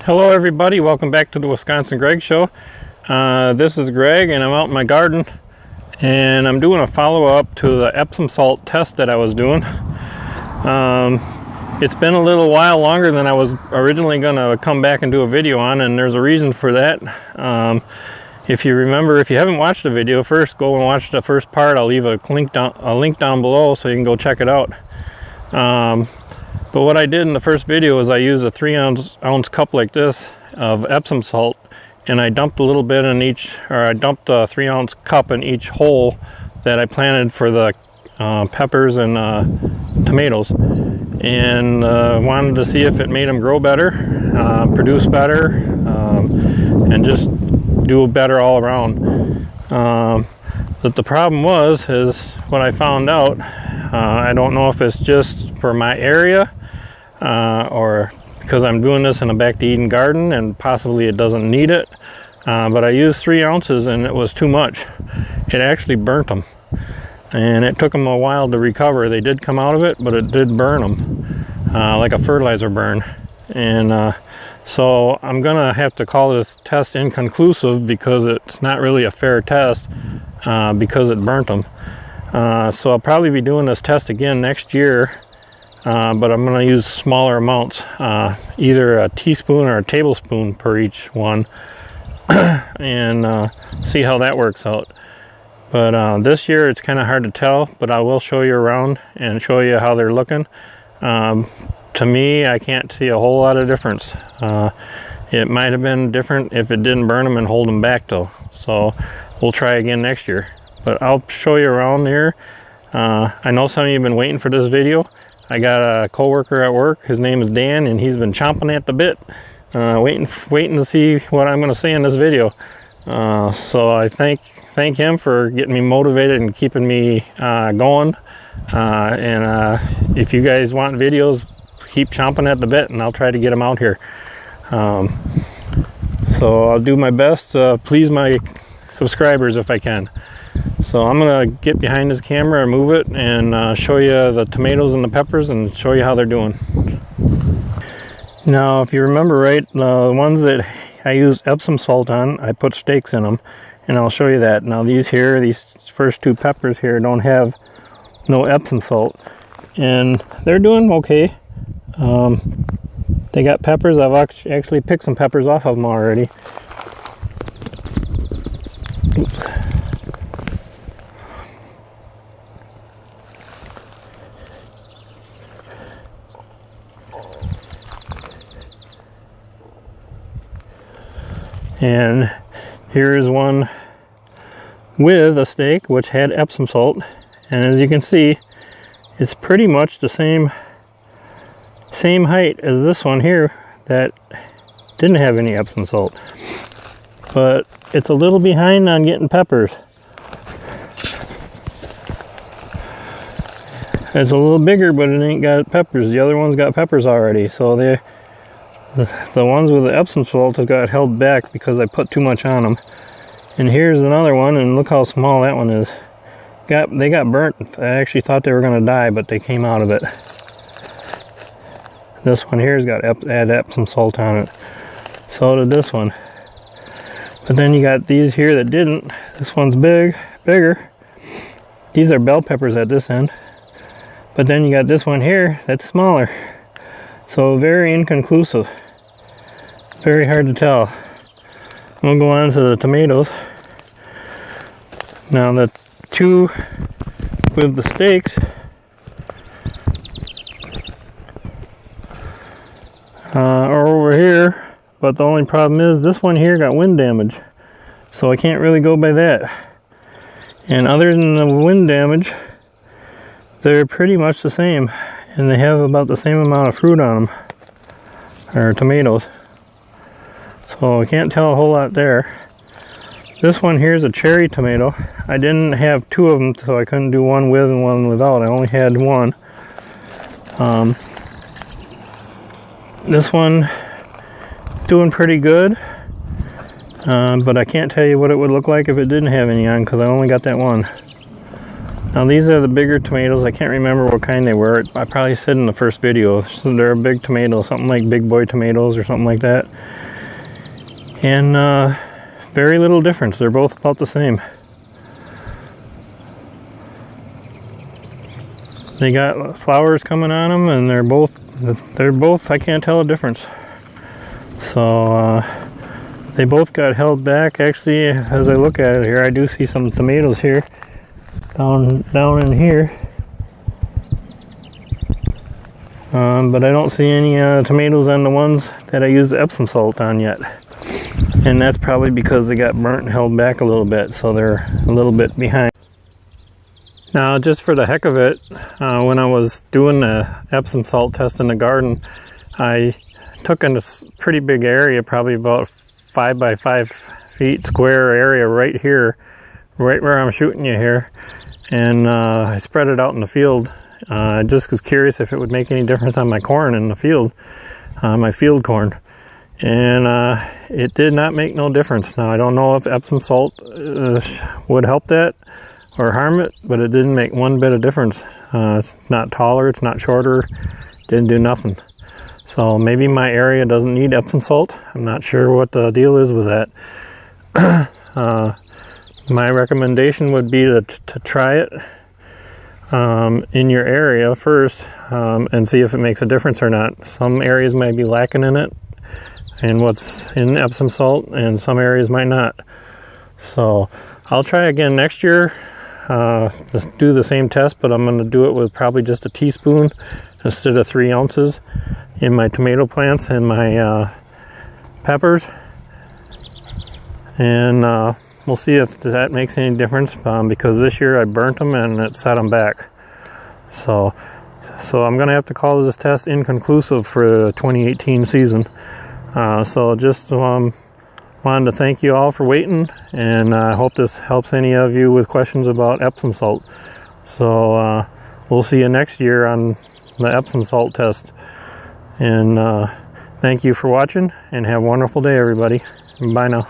Hello everybody, welcome back to the Wisconsin Greg Show. This is Greg and I'm out in my garden and I'm doing a follow-up to the Epsom salt test that I was doing. It's been a little while longer than I was originally going to come back and do a video on, and there's a reason for that. If you remember, if you haven't watched the video, first go and watch the first part. I'll leave a link down below so you can go check it out. But what I did in the first video is I used a 3-ounce cup like this of Epsom salt, and I dumped a little bit in each, or I dumped a 3-ounce cup in each hole that I planted for the peppers and tomatoes, and wanted to see if it made them grow better, produce better, and just do better all around. But the problem is what I found out, I don't know if it's just for my area, or because I'm doing this in a back to Eden garden and possibly it doesn't need it, but I used 3 ounces and it was too much. It actually burnt them, and it took them a while to recover. They did come out of it, but it did burn them, like a fertilizer burn. And so I'm gonna have to call this test inconclusive because it's not really a fair test, because it burnt them. So I'll probably be doing this test again next year, but I'm going to use smaller amounts, either a teaspoon or a tablespoon per each one, and see how that works out. But this year it's kind of hard to tell, but I will show you around and show you how they're looking. To me, I can't see a whole lot of difference. It might have been different if it didn't burn them and hold them back though. So we'll try again next year. But I'll show you around here. I know some of you have been waiting for this video. I got a co-worker at work. His name is Dan, and he's been chomping at the bit, waiting to see what I'm going to say in this video. So I thank him for getting me motivated and keeping me going. And if you guys want videos, keep chomping at the bit, and I'll try to get them out here. So I'll do my best to please my subscribers if I can. So I'm gonna get behind this camera and move it and show you the tomatoes and the peppers and show you how they're doing. Now, if you remember right, the ones that I used Epsom salt on, I put stakes in them, and I'll show you that. Now these first 2 peppers here don't have no Epsom salt, and they're doing okay. They got peppers. I've actually picked some peppers off of them already. Oops. And here's one with a stake which had Epsom salt, and as you can see, it's pretty much the same height as this one here that didn't have any Epsom salt, but it's a little behind on getting peppers. It's a little bigger, but it ain't got peppers. The other one's got peppers already, so the ones with the Epsom salt have got held back because I put too much on them. And here's another one, and look how small that one is. They got burnt. I actually thought they were going to die, but they came out of it. This one here's got Epsom salt on it. So did this one. But then you got these here that didn't. This one's bigger. These are bell peppers at this end. But then you got this one here that's smaller. So very inconclusive. Very hard to tell. We'll go on to the tomatoes. Now the 2 with the stakes are over here, but the only problem is this one here got wind damage, so I can't really go by that. And other than the wind damage, they're pretty much the same, and they have about the same amount of fruit on them, or tomatoes, so I can't tell a whole lot there. This one here is a cherry tomato. I didn't have 2 of them, so I couldn't do one with and one without. I only had one. This one doing pretty good, but I can't tell you what it would look like if it didn't have any on, because I only got that one. Now these are the bigger tomatoes. I can't remember what kind they were. I probably said in the first video. So they're a big tomato, something like big boy tomatoes or something like that. And very little difference. They're both about the same. They got flowers coming on them, and they're both, I can't tell a difference. So they both got held back. Actually, as I look at it here, I do see some tomatoes here, down in here. But I don't see any tomatoes on the ones that I used the Epsom salt on yet. And that's probably because they got burnt and held back a little bit, so they're a little bit behind. Now, just for the heck of it, when I was doing the Epsom salt test in the garden, I took in this pretty big area, probably about 5 by 5 feet square area right here, right where I'm shooting you here, and I spread it out in the field. I just was curious if it would make any difference on my corn in the field, my field corn, and it did not make no difference. Now, I don't know if Epsom salt would help that or harm it, but it didn't make one bit of difference. It's not taller, it's not shorter, didn't do nothing. So maybe my area doesn't need Epsom salt. I'm not sure what the deal is with that. My recommendation would be to try it in your area first and see if it makes a difference or not. Some areas might be lacking in it and what's in Epsom salt, and some areas might not. So I'll try again next year. Just do the same test, but I'm going to do it with probably just a teaspoon instead of 3 ounces in my tomato plants and my peppers, and we'll see if that makes any difference, because this year I burnt them and it set them back. So I'm going to have to call this test inconclusive for the 2018 season. So just wanted to thank you all for waiting, and I hope this helps any of you with questions about Epsom salt. So we'll see you next year on the Epsom salt test. And thank you for watching, and have a wonderful day, everybody. Bye now.